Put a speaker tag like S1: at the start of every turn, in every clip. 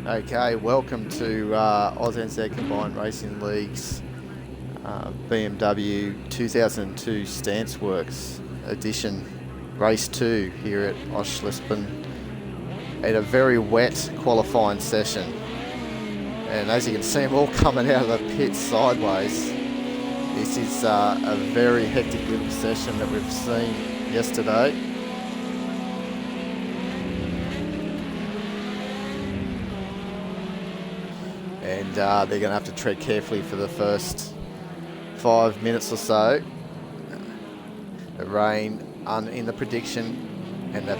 S1: Okay, welcome to AusNZ Combined Racing League's BMW 2002 StanceWorks edition, race 2 here at Oschersleben at a very wet qualifying session. And as you can see, I'm all coming out of the pit sideways. This is a very hectic little session that we've seen yesterday. And they're going to have to tread carefully for the first 5 minutes or so. The rain in the prediction, and the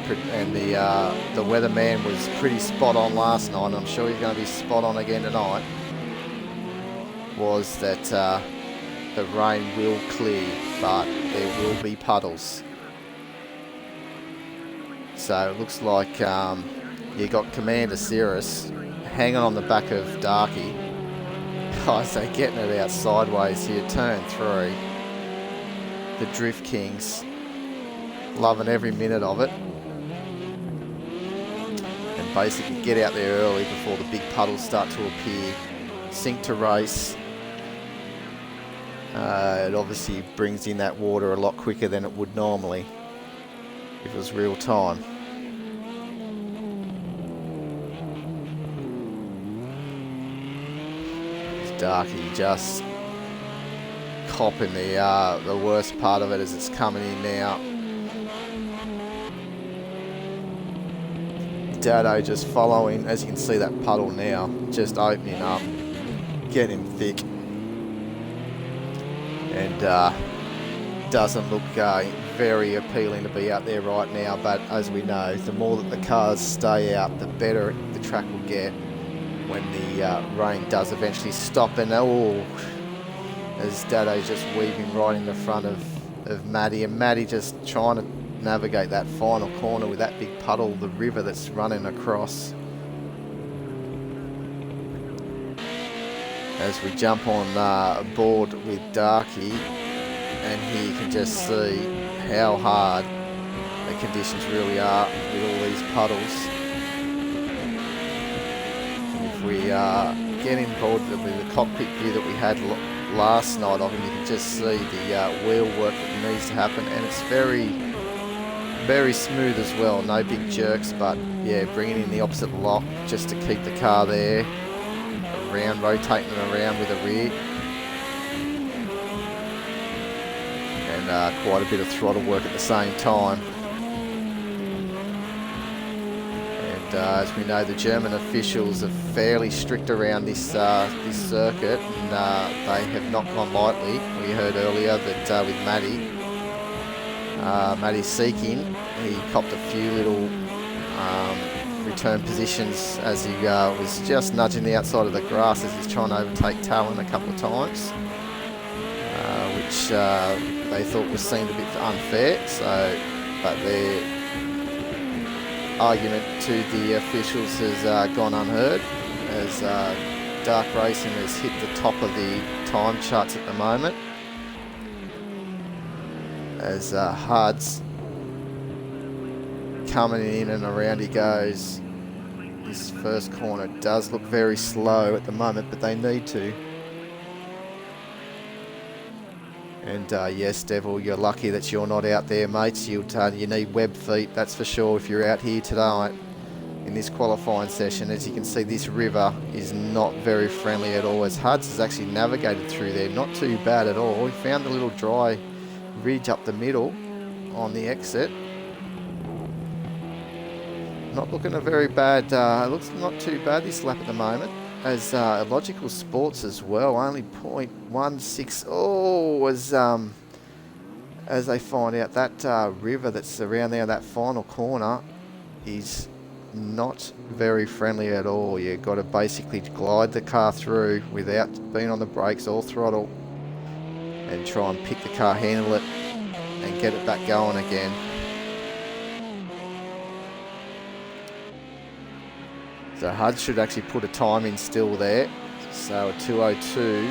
S1: weatherman was pretty spot on last night, and I'm sure he's going to be spot on again tonight, was that the rain will clear, but there will be puddles. So it looks like you got Commander Cirrus hanging on the back of Darky. Guys, they're getting it out sideways here, turn 3. The Drift Kings, loving every minute of it. And basically get out there early before the big puddles start to appear. Sink to race. It obviously brings in that water a lot quicker than it would normally if it was real time. Darky just copping the worst part of it as it's coming in now. Dado just following, as you can see that puddle now, just opening up, getting thick, and doesn't look very appealing to be out there right now, but as we know, the more that the cars stay out, the better the track will get when the rain does eventually stop. And as Dado's just weaving right in the front of Maddie, and Maddie just trying to navigate that final corner with that big puddle, the river that's running across. As we jump on board with Darky, and here you can just see how hard the conditions really are with all these puddles. We get in board with the cockpit view that we had last night of him. You can just see the wheel work that needs to happen, and it's very, very smooth as well. No big jerks, but yeah, bringing in the opposite lock just to keep the car there, around, rotating it around with the rear, and quite a bit of throttle work at the same time. As we know, the German officials are fairly strict around this circuit, and they have not gone lightly. We heard earlier that with Matty Seeking, he copped a few little return positions as he was just nudging the outside of the grass as he's trying to overtake Talon a couple of times, which they thought was seemed a bit unfair. But their argument to the officials has gone unheard, as Dark Racing has hit the top of the time charts at the moment, as Hud's coming in and around he goes. This first corner does look very slow at the moment, but they need to. And yes, Devil, you're lucky that you're not out there, mates. You need web feet, that's for sure, if you're out here tonight in this qualifying session. As you can see, this river is not very friendly at all, as Huds has actually navigated through there. Not too bad at all. We found a little dry ridge up the middle on the exit. Not looking a very bad, looks not too bad this lap at the moment. As Logical Sports as well, only 0.16. Oh, as they find out that river that's around there, that final corner, is not very friendly at all. You've got to basically glide the car through without being on the brakes or throttle, and try and pick the car, handle it, and get it back going again. So HUD should actually put a time in still there. So a 2:02.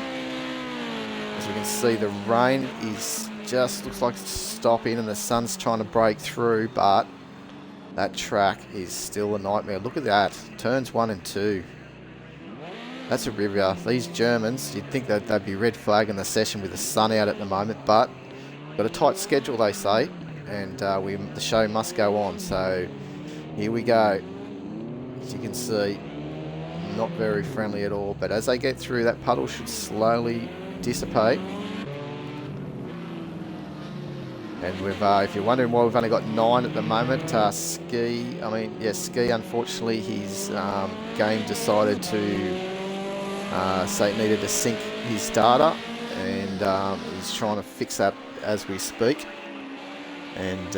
S1: As we can see, the rain is just looks like it's stopping, and the sun's trying to break through, but that track is still a nightmare. Look at that, turns 1 and 2. That's a river. These Germans, you'd think that they'd be red flagging the session with the sun out at the moment, but got a tight schedule, they say, and the show must go on. So here we go. As you can see, not very friendly at all, but as they get through, that puddle should slowly dissipate. And we've, if you're wondering why we've only got 9 at the moment, Ski, unfortunately, his game decided to say it needed to sync his data, and he's trying to fix that as we speak. And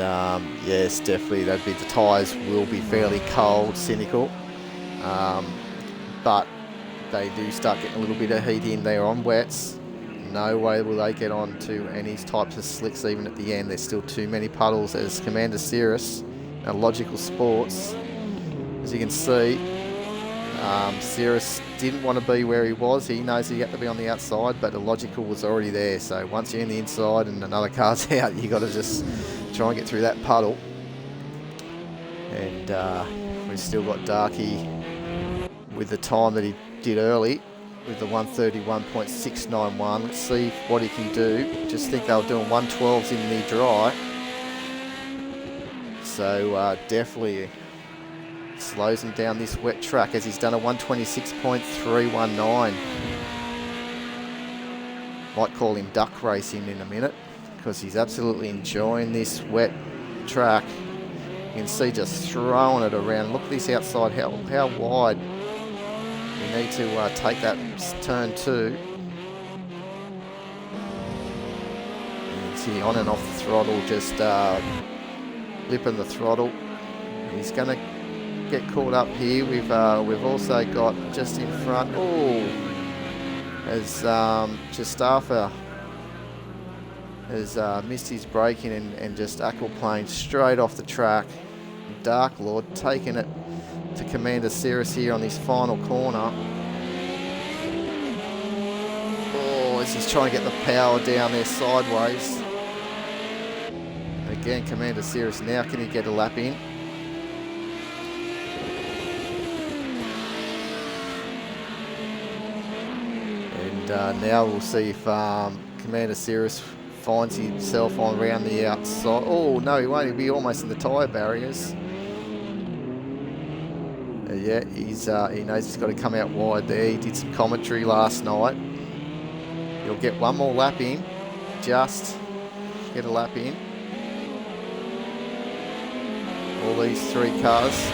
S1: yes, definitely the tyres will be fairly cold, cynical, but they do start getting a little bit of heat in. They're on wets. No way will they get on to any types of slicks even at the end. There's still too many puddles. As Commander Cirrus, Logical Sports, as you can see, Cirrus didn't want to be where he was. He knows he had to be on the outside, but the Logical was already there. So once you're in the inside and another car's out, you got to just try and get through that puddle. And we've still got Darky with the time that he did early, with the 131.691. Let's see what he can do. Just think they were doing 112s in the dry. So definitely slows him down this wet track, as he's done a 126.319. Might call him duck racing in a minute, because he's absolutely enjoying this wet track. You can see just throwing it around. Look at this outside, how wide. We need to take that turn 2. And see, on and off the throttle, just lipping the throttle. He's going to get caught up here. We've also got just in front. Oh, as Jastafa has missed his braking and just aquaplaned straight off the track. Dark Lord taking it to Commander Cirrus here on this final corner. Oh, as he's trying to get the power down there sideways. Again, Commander Cirrus, now can he get a lap in? And now we'll see if Commander Cirrus finds himself on around the outside. Oh no, he won't. He'll be almost in the tyre barriers. Yeah, he knows he's got to come out wide there. He did some commentary last night. He'll get one more lap in. Just get a lap in. All these 3 cars.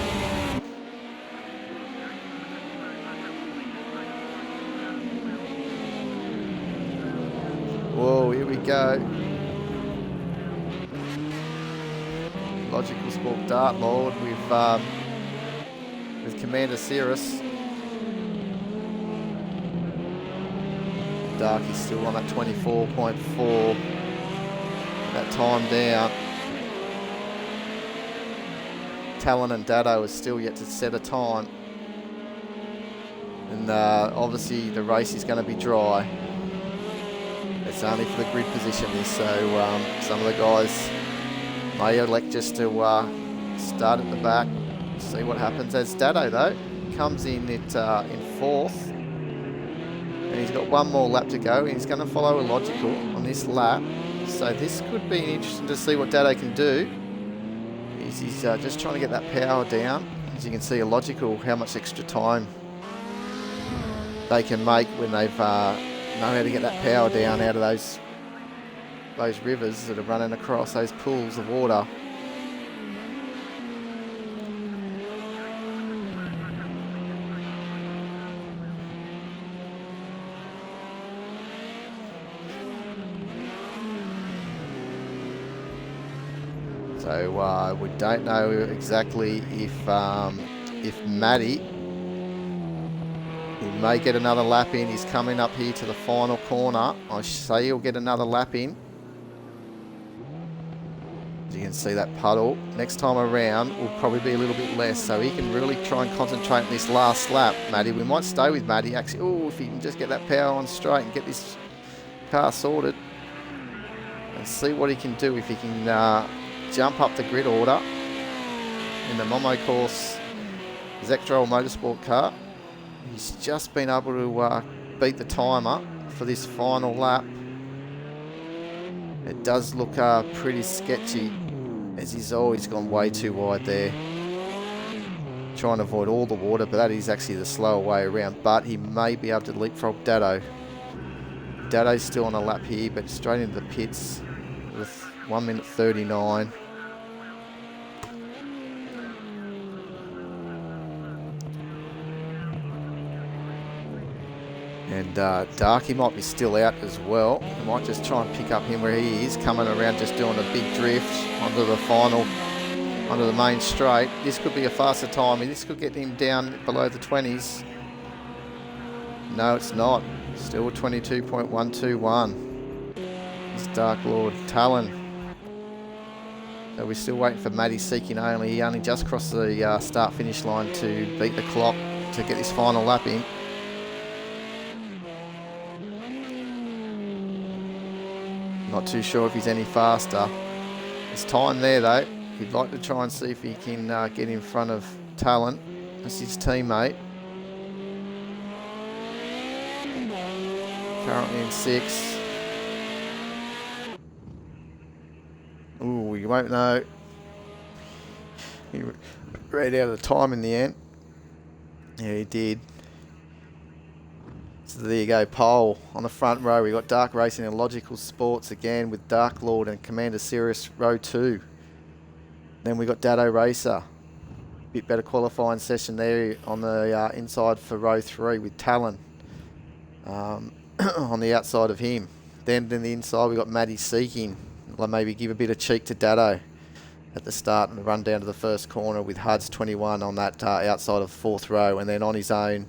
S1: Whoa, here we go. Logical Sport Dart Lord with Commander Cirrus. Darky's still on at 24.4. That time down. Talon and Dado is still yet to set a time. And obviously the race is going to be dry. It's only for the grid position this, so some of the guys may elect just to start at the back, see what happens. As Dado though comes in at in 4th, and he's got one more lap to go. He's going to follow a Logical on this lap, so this could be interesting to see what Dado can do. He's just trying to get that power down. As you can see, a Logical, how much extra time they can make when they've know how to get that power down out of those rivers that are running across those pools of water. So we don't know exactly if Matty, he may get another lap in. He's coming up here to the final corner. I say he'll get another lap in. As you can see, that puddle next time around will probably be a little bit less, so he can really try and concentrate on this last lap. Matty, we might stay with Matty actually. Oh, if he can just get that power on straight and get this car sorted, and see what he can do if he can jump up the grid order in the Momo Course Zectrol Motorsport car. He's just been able to beat the timer for this final lap. It does look pretty sketchy, as he's always gone way too wide there. Trying to avoid all the water, but that is actually the slower way around. But he may be able to leapfrog Dado. Dado's still on a lap here, but straight into the pits with 1 minute 39. And Darky might be still out as well. We might just try and pick up him where he is, coming around just doing a big drift onto the final, onto the main straight. This could be a faster time. This could get him down below the 20s. No, it's not. Still 22.121. It's Dark Lord Talon. So we're still waiting for Matty seeking only. He only just crossed the start-finish line to beat the clock to get this final lap in. Not too sure if he's any faster. There's time there though. He'd like to try and see if he can get in front of Talon. That's his teammate. Currently in 6th. Ooh, you won't know. He ran out of the time in the end. Yeah, he did. So there you go, pole on the front row. We got Dark Racing and Logical Sports again with Dark Lord and Commander Sirius row 2. Then we got Dado Racer. Bit better qualifying session there on the inside for row 3 with Talon on the outside of him. Then in the inside we got Matty Seeking. I'll maybe give a bit of cheek to Dado at the start and run down to the first corner with Huds 21 on that outside of 4th row, and then on his own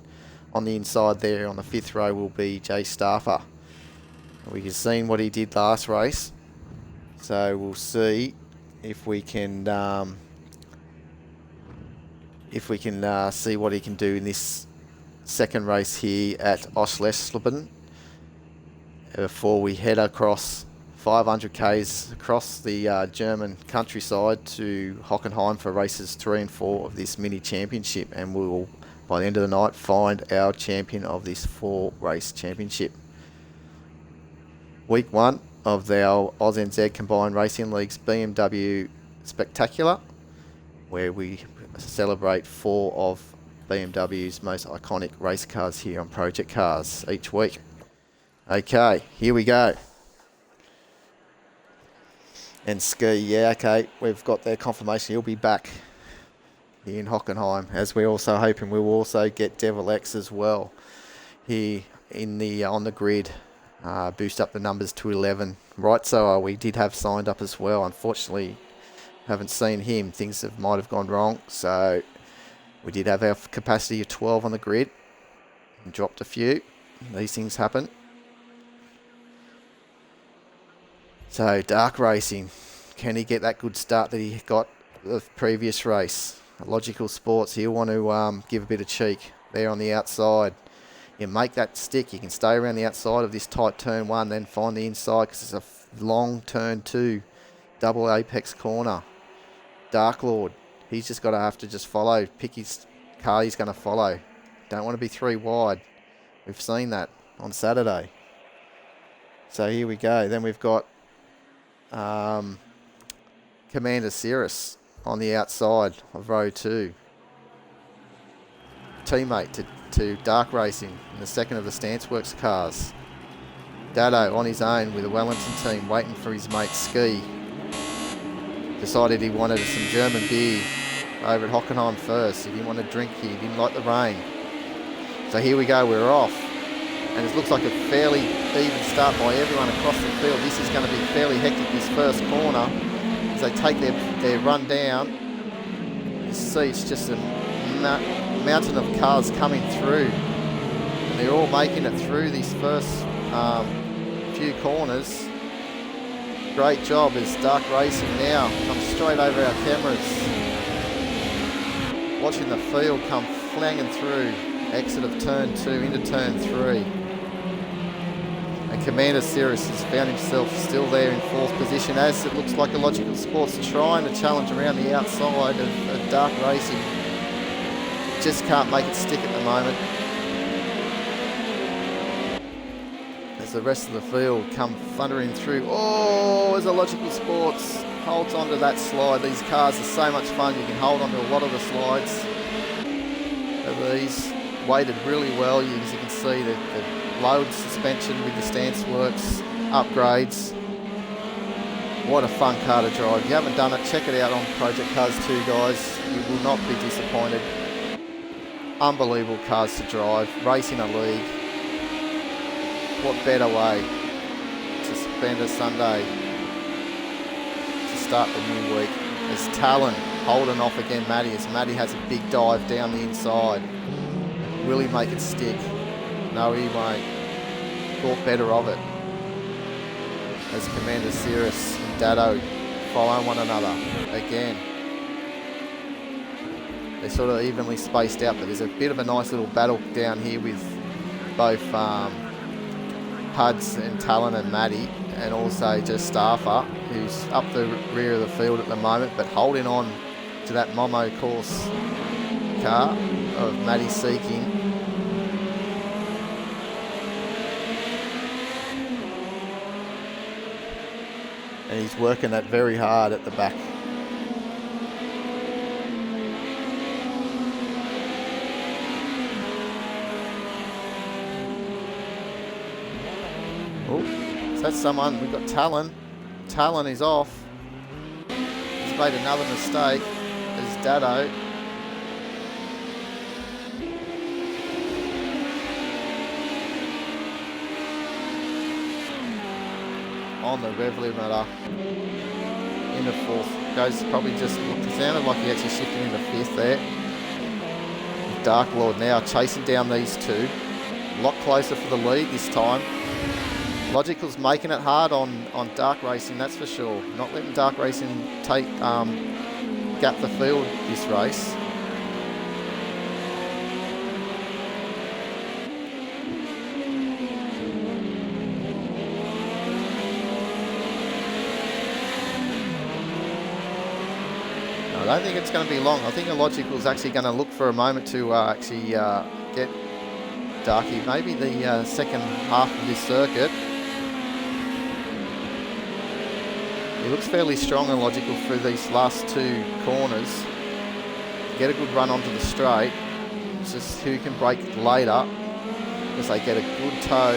S1: on the inside there on the 5th row will be Jay Staffer. We've seen what he did last race, so we'll see if we can see what he can do in this second race here at Oschersleben before we head across 500 k's across the German countryside to Hockenheim for races 3 and 4 of this mini championship, and we will by the end of the night find our champion of this 4-race championship. Week 1 of our AusNZ Combined Racing League's BMW Spectacular, where we celebrate 4 of BMW's most iconic race cars here on Project Cars each week. Okay, here we go. And Ski, yeah, okay, we've got their confirmation. He'll be back here in Hockenheim, as we're also hoping we will also get Devil X as well here in the on the grid. Boost up the numbers to 11. Right, so we did have signed up as well. Unfortunately, haven't seen him. Things might have gone wrong. So we did have our capacity of 12 on the grid. And dropped a few. These things happen. So Dark Racing, can he get that good start that he got the previous race? Logical Sports, he'll want to give a bit of cheek there on the outside. You make that stick, you can stay around the outside of this tight turn 1, then find the inside because it's a long turn 2, double apex corner. Dark Lord, he's just got to have to just follow, pick his car he's going to follow. Don't want to be 3 wide. We've seen that on Saturday. So here we go. Then we've got Commander Cirrus on the outside of row 2. Teammate to Dark Racing in the second of the StanceWorks cars. Dado on his own with the Wellington team waiting for his mate Ski. Decided he wanted some German beer over at Hockenheim first. He didn't want to drink here, he didn't like the rain. So here we go, we're off. And it looks like a fairly even start by everyone across the field. This is going to be fairly hectic, this first corner. As they take their run down, you see it's just a mountain of cars coming through. And they're all making it through these first few corners. Great job as Dark Racing now comes straight over our cameras. Watching the field come flanging through. Exit of turn 2 into turn 3. And Commander Cirrus has found himself still there in 4th position, as it looks like a Logical Sports trying to challenge around the outside of Dark Racing. Just can't make it stick at the moment. as the rest of the field come thundering through. Oh, as Illogical Sports holds onto that slide. These cars are so much fun. You can hold onto a lot of the slides of these. Weighted really well, as you can see, the low suspension with the StanceWorks upgrades. What a fun car to drive. If you haven't done it, check it out on Project Cars 2, guys. You will not be disappointed. Unbelievable cars to drive. Racing a league. What better way to spend a Sunday to start the new week. There's Talon holding off again Matty, as Matty has a big dive down the inside. Will he make it stick? No, he won't. Thought better of it. As Commander Cirrus and Dado follow one another again. They're sort of evenly spaced out, but there's a bit of a nice little battle down here with both Puds and Talon and Matty, and also just Staffer, who's up the rear of the field at the moment, but holding on to that Momo course car of Matty Seeking. And he's working that very hard at the back. Oh, is that someone? We've got Talon. Talon is off. He's made another mistake. There's Dado. On the rev limiter in the fourth. Goes probably just, it sounded like he actually shifted into fifth there. Dark Lord now chasing down these two. A lot closer for the lead this time. Logical's making it hard on Dark Racing, that's for sure. Not letting Dark Racing take gap the field this race. I don't think it's going to be long. I think Illogical's actually going to look for a moment to actually get Darky. Maybe the second half of this circuit. He looks fairly strong and logical through these last two corners. Get a good run onto the straight. It's just who can brake later, because they get a good tow.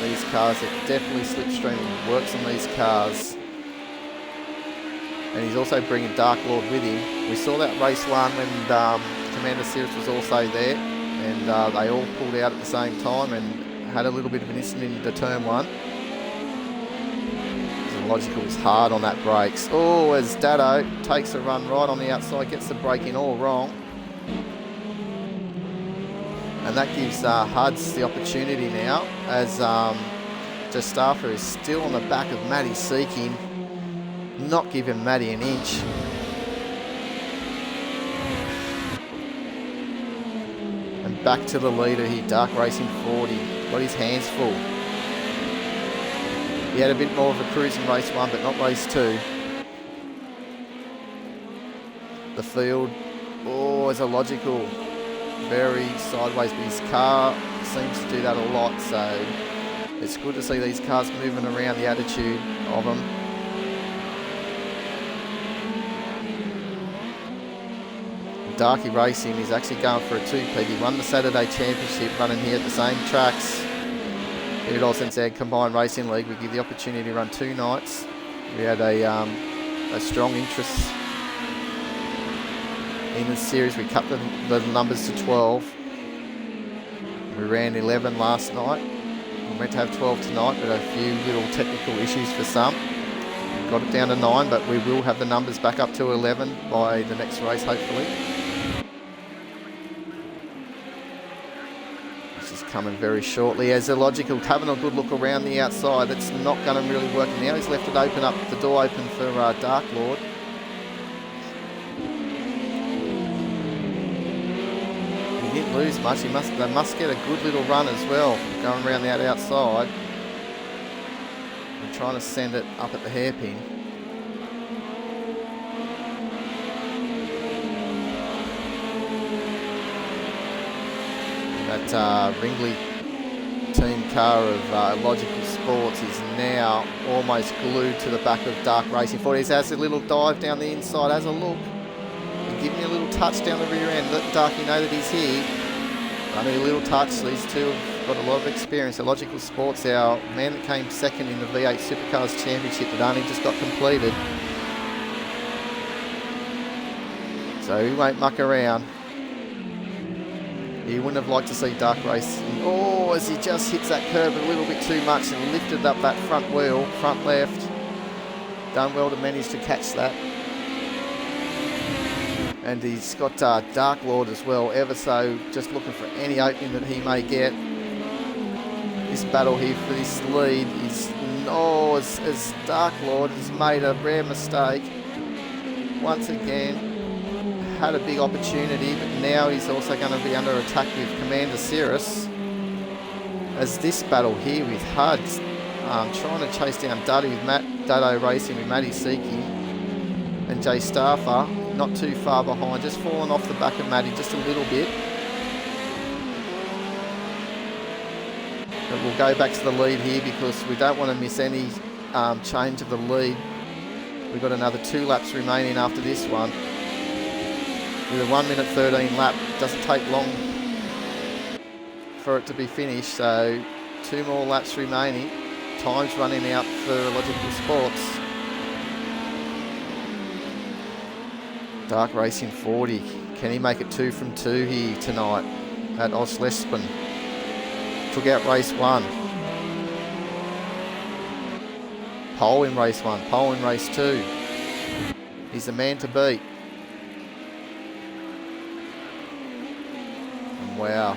S1: These cars, it definitely slipstream works on these cars. And he's also bringing Dark Lord with him. We saw that race one when Commander Cirrus was also there, and they all pulled out at the same time and had a little bit of an incident into turn one. Logical is hard on that brakes. Oh, as Dado takes a run right on the outside, gets the braking all wrong. And that gives Huds the opportunity now, as Justafa is still on the back of Matty Seeking. Not giving Matty an inch. And back to the leader here, Dark Racing 40. Got his hands full. He had a bit more of a cruise in race one, but not race two. The field, oh, is Illogical. Very sideways, but his car seems to do that a lot, so it's good to see these cars moving around, the attitude of them. Darky Racing is actually going for a two-peat. He won the Saturday Championship running here at the same tracks. Here at Oschersleben Combined Racing League, we give the opportunity to run 2 nights. We had a strong interest in the series. We cut the numbers to 12. We ran 11 last night. We meant to have 12 tonight, but a few little technical issues for some. Got it down to 9, but we will have the numbers back up to 11 by the next race, hopefully. Coming very shortly, as Illogical having a good look around the outside. That's not going to really work now. He's left it open up, the door open for Dark Lord. He didn't lose much. They must get a good little run as well, going around that outside. I'm trying to send it up at the hairpin. That Ringley team car of Logical Sports is now almost glued to the back of Dark Racing 40. He has a little dive down the inside, has a look. And give me a little touch down the rear end, let Darky know that he's here. Only a little touch. These two have got a lot of experience. The Logical Sports, our man that came second in the V8 Supercars Championship that only just got completed. So he won't muck around. He wouldn't have liked to see Dark Racing. Oh, as he just hits that curb a little bit too much and lifted up that front wheel, front left. Done well to manage to catch that. And he's got Dark Lord as well, ever so just looking for any opening that he may get. This battle here for this lead is, as Dark Lord has made a rare mistake. Once again, had a big opportunity, but now he's also going to be under attack with Commander Cirrus. As this battle here with HUDs, trying to chase down Duddy with Dado Racing with Matty Seeking and Jay Staffer. Not too far behind, just falling off the back of Matty just a little bit. But we'll go back to the lead here because we don't want to miss any change of the lead. We've got another 2 laps remaining after this one. With a 1 minute 13 lap, doesn't take long for it to be finished, so 2 more laps remaining. Time's running out for Logical Sports. Dark Racing 40. Can he make it 2 from 2 here tonight at Oschersleben? Took out race 1. Pole in race 1. Pole in race 2. He's the man to beat. And wow.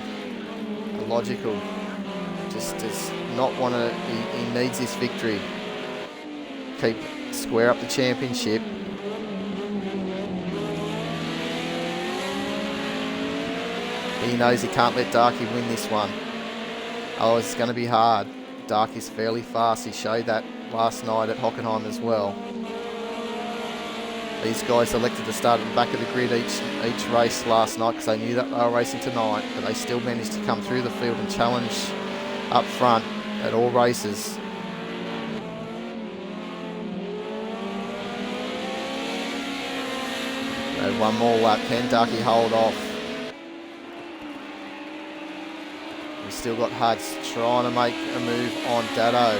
S1: Logical. Just does not want to... He needs this victory. Keep square up the championship. He knows he can't let Darky win this one. Oh, it's going to be hard. Darky's fairly fast. He showed that last night at Hockenheim as well. These guys elected to start at the back of the grid each race last night because they knew that they were racing tonight, but they still managed to come through the field and challenge up front at all races. So 1 more lap. Can Darky hold off? Still got HUDs trying to make a move on Dado.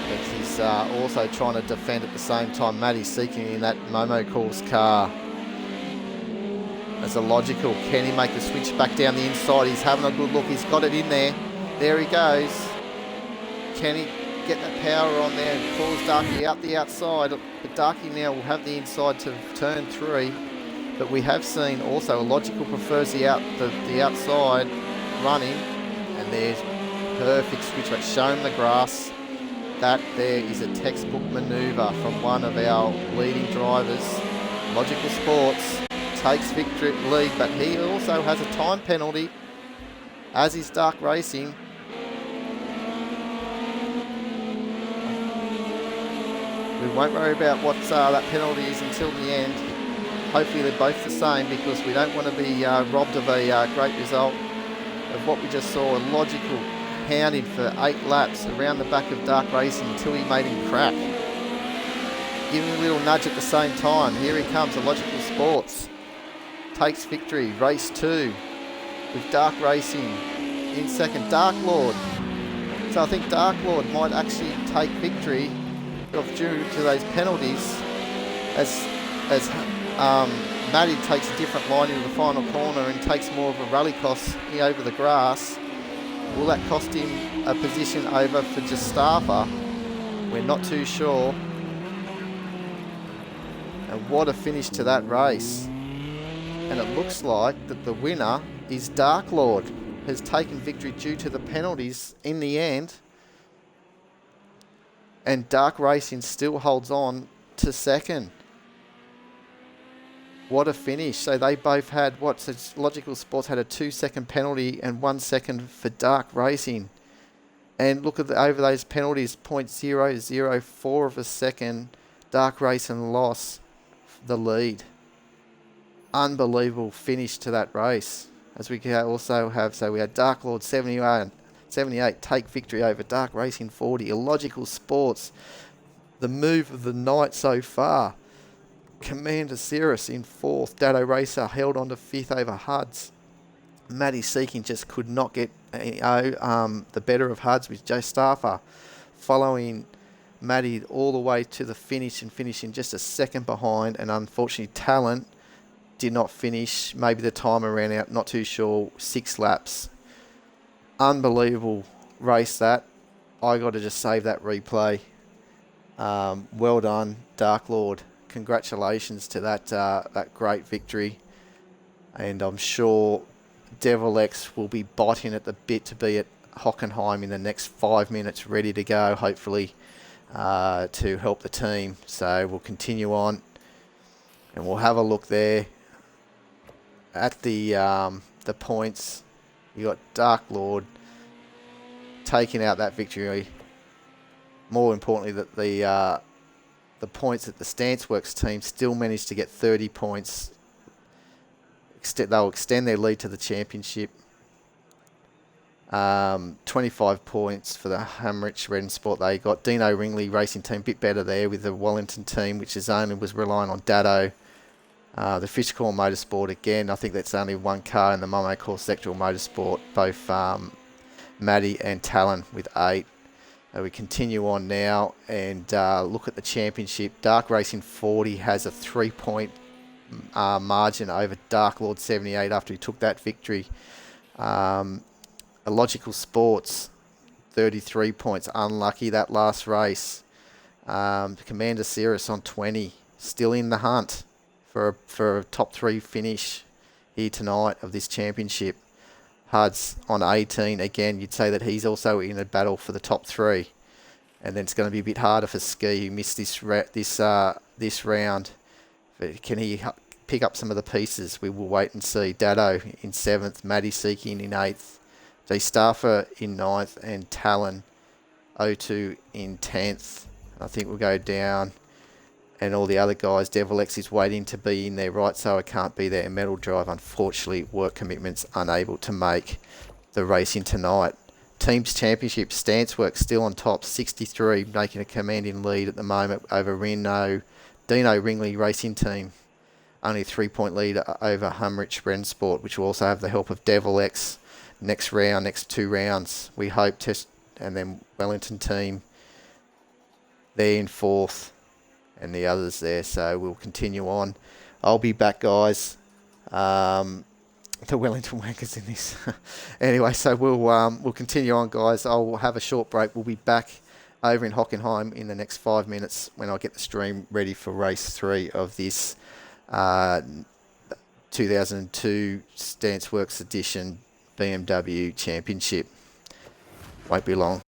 S1: But he's also trying to defend at the same time. Matty's seeking in that Momo Calls car. As a Logical, can he make the switch back down the inside? He's having a good look. He's got it in there. There he goes. Can he get that power on there and pulls Darky out the outside? But Darky now will have the inside to turn 3. But we have seen also a Logical prefers the outside running, and there's perfect switch back. Show him the grass. That there is a textbook manoeuvre from one of our leading drivers. Logical Sports takes victory lead, but he also has a time penalty, as is Dark Racing. We won't worry about what that penalty is until the end. Hopefully they're both the same, because we don't want to be robbed of a great result of what we just saw. A Logical hounding for 8 laps around the back of Dark Racing until he made him crack. Give him a little nudge at the same time. Here he comes, a Logical Sports. Takes victory, race 2, with Dark Racing in second. Dark Lord. So I think Dark Lord might actually take victory due to those penalties, as Matty takes a different line into the final corner and takes more of a rally cost over the grass. Will that cost him a position over for Justafa? We're not too sure. And what a finish to that race. And it looks like that the winner is Dark Lord, has taken victory due to the penalties in the end. And Dark Racing still holds on to second. What a finish. So they both had, so Logical Sports had a 2-second penalty and 1 second for Dark Racing. And look at over those penalties, 0.004 of a second. Dark Racing lost the lead. Unbelievable finish to that race. As we also have, so we had Dark Lord 71, 78 take victory over Dark Racing 40. Illogical Sports, the move of the night so far. Commander Cirrus in 4th. Dado Racer held on to 5th over Huds. Matty Seeking just could not get the better of Huds with Joe Staffer following Matty all the way to the finish and finishing just a second behind. And unfortunately, Talent did not finish. Maybe the timer ran out, not too sure. 6 laps. Unbelievable race that. I got to just save that replay. Well done, Dark Lord. Congratulations to that great victory. And I'm sure Devil X will be biting at the bit to be at Hockenheim in the next 5 minutes, ready to go, hopefully, to help the team. So we'll continue on, and we'll have a look there at the points. You got Dark Lord taking out that victory. More importantly, that the points that the StanceWorks team still managed to get 30 points. They'll extend their lead to the championship. 25 points for the Hamrich Red Sport. They got Dino Ringley Racing Team, bit better there with the Wellington team, which is only was relying on Dado. The Fishcorn Motorsport again. I think that's only one car in the Momo Core Sectoral Motorsport. Both Matty and Talon with 8. We continue on now and look at the championship. Dark Racing 40 has a 3-point margin over Dark Lord 78 after he took that victory. Illogical Sports 33 points, unlucky that last race. Commander Cirrus on 20, still in the hunt for a top 3 finish here tonight of this championship. Huds on 18, again you'd say that he's also in a battle for the top 3, and then it's going to be a bit harder for Ski, who missed this round. But can he pick up some of the pieces? We will wait and see. Dado in 7th, Matty Seeking in 8th, J Staffer in 9th, and Talon 02 in 10th. I think we'll go down, and all the other guys. Devil X is waiting to be in there, right? So I can't be there. Metal Drive, unfortunately, work commitments, unable to make the racing tonight. Teams Championship, StanceWorks still on top, 63, making a commanding lead at the moment over Dino Ringley Racing Team. Only a 3-point lead over Humrich Rensport, which will also have the help of Devil X next 2 rounds. We hope and then Wellington team, they're in 4th, and the others there. So we'll continue on. I'll be back, guys. The Wellington Wankers in this. Anyway, so we'll continue on, guys. I'll have a short break. We'll be back over in Hockenheim in the next 5 minutes when I get the stream ready for race 3 of this 2002 StanceWorks Edition BMW Championship. Won't be long.